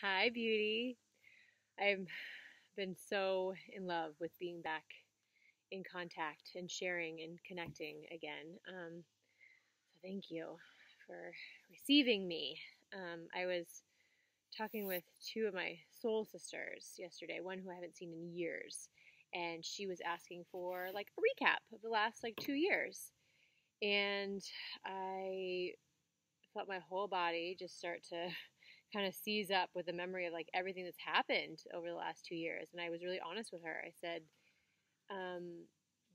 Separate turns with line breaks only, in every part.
Hi, beauty. I've been so in love with being back in contact and sharing and connecting again. So thank you for receiving me. I was talking with two of my soul sisters yesterday, one who I haven't seen in years, and she was asking for like a recap of the last like 2 years. And I felt my whole body just start to kind of seize up with the memory of like everything that's happened over the last 2 years. And I was really honest with her. I said,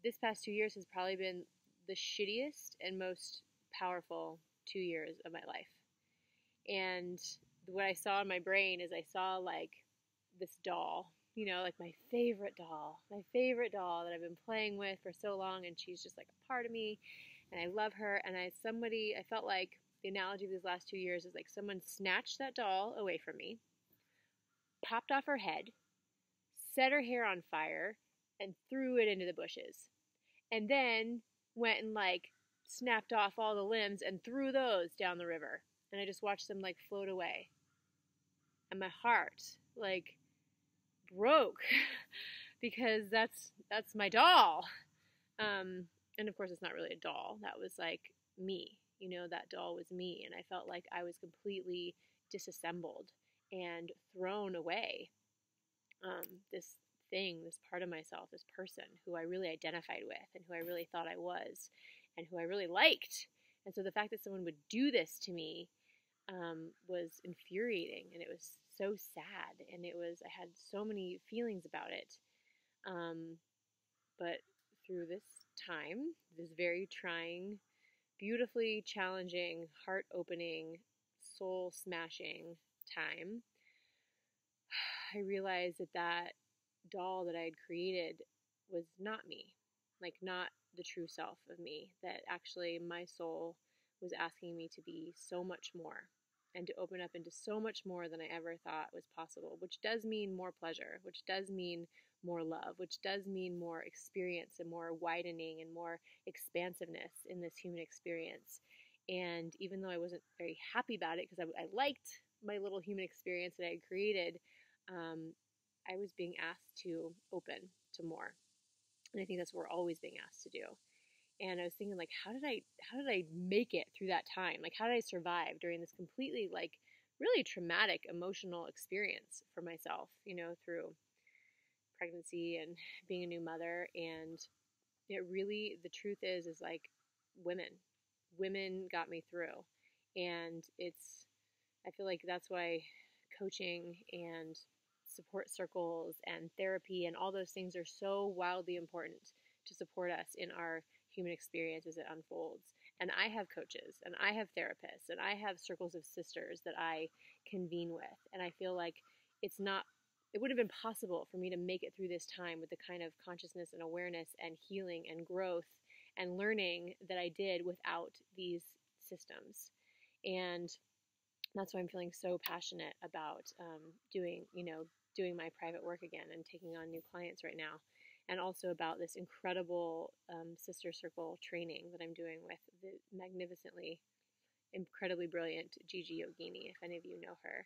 this past 2 years has probably been the shittiest and most powerful 2 years of my life. And what I saw in my brain is I saw like this doll, like my favorite doll that I've been playing with for so long. And she's just like a part of me. And I love her. And I felt like the analogy of these last 2 years is like someone snatched that doll away from me, popped off her head, set her hair on fire, and threw it into the bushes. And then went and like snapped off all the limbs and threw those down the river. And I just watched them like float away. And my heart like broke because that's my doll. And of course it's not really a doll. That was like me. That doll was me, and I felt like I was completely disassembled and thrown away. This thing, this part of myself, this person who I really identified with and who I really thought I was and who I really liked. And so the fact that someone would do this to me was infuriating, and it was so sad, and I had so many feelings about it. But through this time, this very trying, beautifully challenging, heart opening, soul smashing time, I realized that doll that I had created was not me, like not the true self of me, that actually my soul was asking me to be so much more and to open up into so much more than I ever thought was possible, which does mean more pleasure, which does mean more love, which does mean more experience and more widening and more expansiveness in this human experience. And even though I wasn't very happy about it because I liked my little human experience that I had created, um, I was being asked to open to more. And I think that's what we're always being asked to do. And I was thinking like how did I make it through that time? Like how did I survive during this completely like really traumatic emotional experience for myself, through pregnancy and being a new mother. And it really, the truth is like women women got me through. And I feel like that's why coaching and support circles and therapy and all those things are so wildly important to support us in our human experience as it unfolds. And I have coaches and I have therapists and I have circles of sisters that I convene with. And I feel like it would have been possible for me to make it through this time with the kind of consciousness and awareness and healing and growth and learning that I did without these systems. And that's why I'm feeling so passionate about doing my private work again and taking on new clients right now, and also about this incredible sister circle training that I'm doing with the magnificently, incredibly brilliant Gigi Yogini, if any of you know her.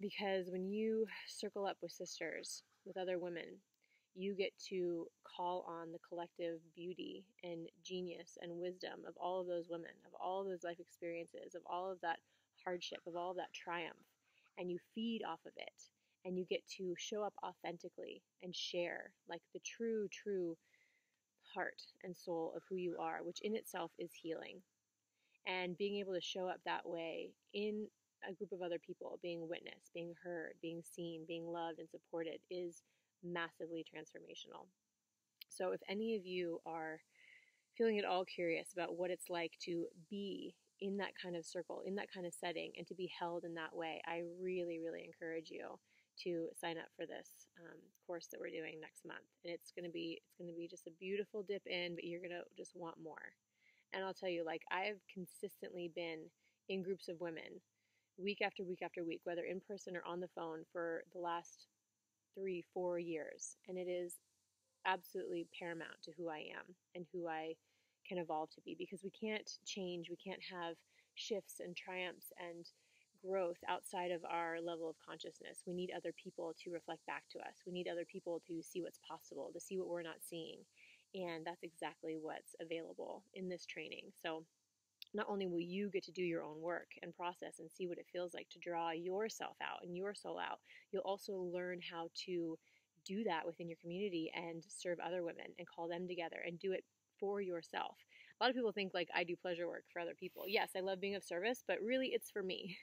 Because when you circle up with sisters, with other women, you get to call on the collective beauty and genius and wisdom of all of those women, of all of those life experiences, of all of that hardship, of all of that triumph, and you feed off of it. And you get to show up authentically and share like the true heart and soul of who you are, which in itself is healing. And being able to show up that way in a group of other people, being witnessed, being heard, being seen, being loved and supported is massively transformational. So if any of you are feeling at all curious about what it's like to be in that kind of circle, in that kind of setting, and to be held in that way, I really, really encourage you to sign up for this course that we're doing next month. And it's gonna be just a beautiful dip in, but you're gonna just want more. And I'll tell you, like I've consistently been in groups of women week after week after week, whether in person or on the phone, for the last 3-4 years. And it is absolutely paramount to who I am and who I can evolve to be, because we can't change, we can't have shifts and triumphs and growth outside of our level of consciousness. We need other people to reflect back to us. We need other people to see what's possible, to see what we're not seeing. And that's exactly what's available in this training. So not only will you get to do your own work and process and see what it feels like to draw yourself out and your soul out, you'll also learn how to do that within your community and serve other women and call them together and do it for yourself. A lot of people think like I do pleasure work for other people. Yes, I love being of service, but really it's for me.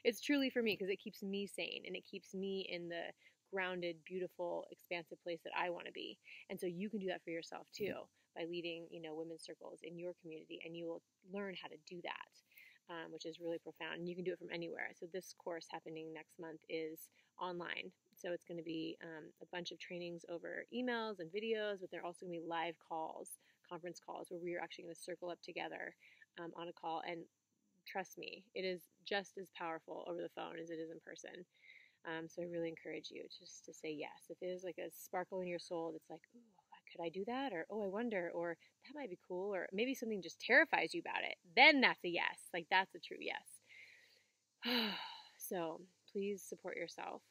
It's truly for me because it keeps me sane and it keeps me in the grounded, beautiful, expansive place that I want to be. And so you can do that for yourself too by leading, women's circles in your community, and you will learn how to do that, which is really profound. And you can do it from anywhere. So this course happening next month is online. So it's going to be a bunch of trainings over emails and videos, but there are also going to be live calls, conference calls, where we are actually going to circle up together on a call. And trust me, it is just as powerful over the phone as it is in person. So I really encourage you just to say yes. If it is like a sparkle in your soul that's like, ooh, could I do that? Or, oh, I wonder, or that might be cool, or maybe something just terrifies you about it, then that's a yes. Like that's a true yes. So please support yourself.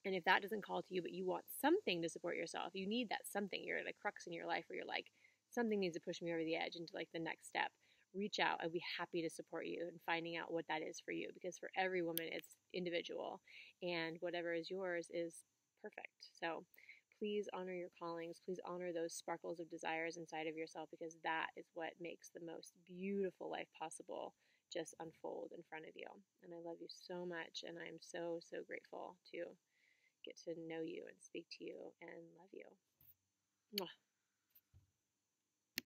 And if that doesn't call to you, but you want something to support yourself, you need that something. You're at a crux in your life where you're like, something needs to push me over the edge into like the next step. Reach out. I'd be happy to support you in finding out what that is for you, because for every woman it's individual and whatever is yours is perfect. So please honor your callings. Please honor those sparkles of desires inside of yourself, because that is what makes the most beautiful life possible just unfold in front of you. And I love you so much, and I'm so, so grateful to get to know you and speak to you and love you. Mwah.